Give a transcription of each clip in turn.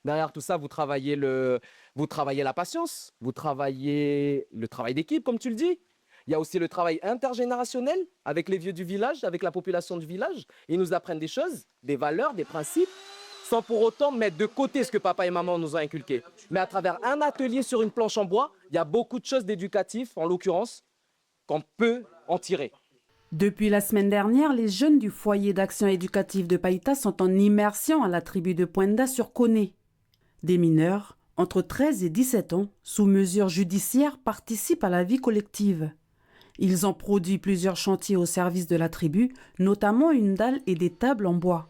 Derrière tout ça, vous travaillez la patience, vous travaillez le travail d'équipe, comme tu le dis. Il y a aussi le travail intergénérationnel avec les vieux du village, avec la population du village. Ils nous apprennent des choses, des valeurs, des principes, sans pour autant mettre de côté ce que papa et maman nous ont inculqué. Mais à travers un atelier sur une planche en bois, il y a beaucoup de choses d'éducatif, en l'occurrence, qu'on peut en tirer. Depuis la semaine dernière, les jeunes du foyer d'action éducative de Païta sont en immersion à la tribu de Poinda sur Koné. Des mineurs, entre 13 et 17 ans, sous mesure judiciaire, participent à la vie collective. Ils ont produit plusieurs chantiers au service de la tribu, notamment une dalle et des tables en bois.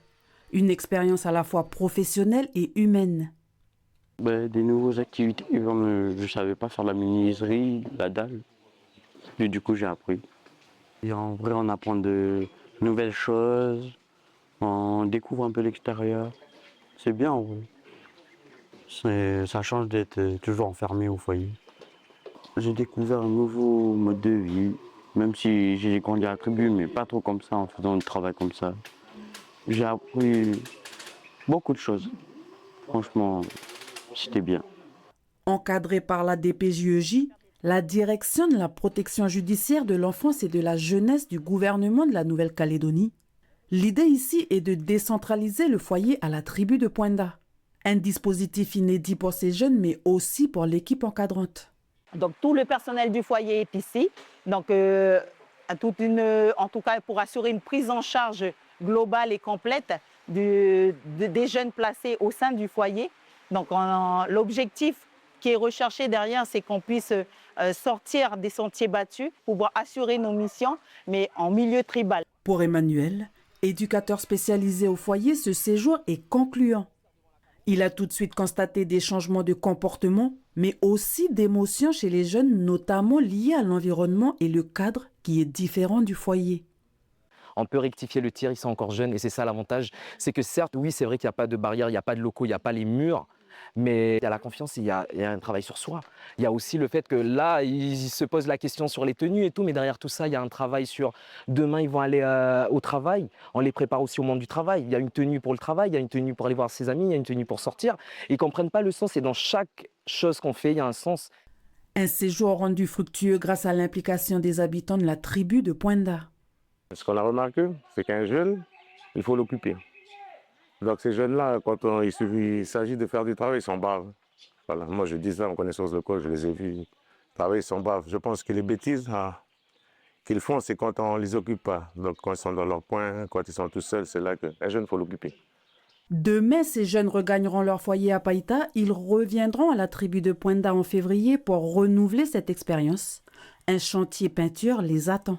Une expérience à la fois professionnelle et humaine. Des nouvelles activités, comme je ne savais pas faire la menuiserie, la dalle. Et du coup, j'ai appris. Et en vrai, on apprend de nouvelles choses, on découvre un peu l'extérieur. C'est bien en vrai. Ça change d'être toujours enfermé au foyer. J'ai découvert un nouveau mode de vie, même si j'ai grandi à la tribu, mais pas trop comme ça, en faisant du travail comme ça. J'ai appris beaucoup de choses. Franchement, c'était bien. Encadré par la DPJEJ, la Direction de la protection judiciaire de l'enfance et de la jeunesse du gouvernement de la Nouvelle-Calédonie, l'idée ici est de décentraliser le foyer à la tribu de Poinda. Un dispositif inédit pour ces jeunes, mais aussi pour l'équipe encadrante. Donc tout le personnel du foyer est ici. Donc en tout cas pour assurer une prise en charge globale et complète des jeunes placés au sein du foyer. Donc l'objectif qui est recherché derrière, c'est qu'on puisse sortir des sentiers battus, pouvoir assurer nos missions, mais en milieu tribal. Pour Emmanuel, éducateur spécialisé au foyer, ce séjour est concluant. Il a tout de suite constaté des changements de comportement, mais aussi d'émotions chez les jeunes, notamment liés à l'environnement et le cadre qui est différent du foyer. On peut rectifier le tir, ils sont encore jeunes et c'est ça l'avantage. C'est que certes, oui, c'est vrai qu'il n'y a pas de barrière, il n'y a pas de locaux, il n'y a pas les murs, mais il y a la confiance, il y a un travail sur soi. Il y a aussi le fait que là, ils se posent la question sur les tenues et tout, mais derrière tout ça, il y a un travail sur demain, ils vont aller au travail. On les prépare aussi au monde du travail. Il y a une tenue pour le travail, il y a une tenue pour aller voir ses amis, il y a une tenue pour sortir. Ils ne comprennent pas le sens et dans chaque chose qu'on fait, il y a un sens. Un séjour rendu fructueux grâce à l'implication des habitants de la tribu de Poinda. Ce qu'on a remarqué, c'est qu'un jeune, il faut l'occuper. Donc ces jeunes-là, quand il s'agit de faire du travail, ils s'en bavent. Voilà. Moi je dis ça en connaissance de cause, je les ai vus travailler, ils s'en bavent. Je pense que les bêtises qu'ils font, c'est quand on ne les occupe pas. Donc quand ils sont dans leur coin, quand ils sont tout seuls, c'est là qu'un jeune, il faut l'occuper. Demain, ces jeunes regagneront leur foyer à Païta. Ils reviendront à la tribu de Poinda en février pour renouveler cette expérience. Un chantier peinture les attend.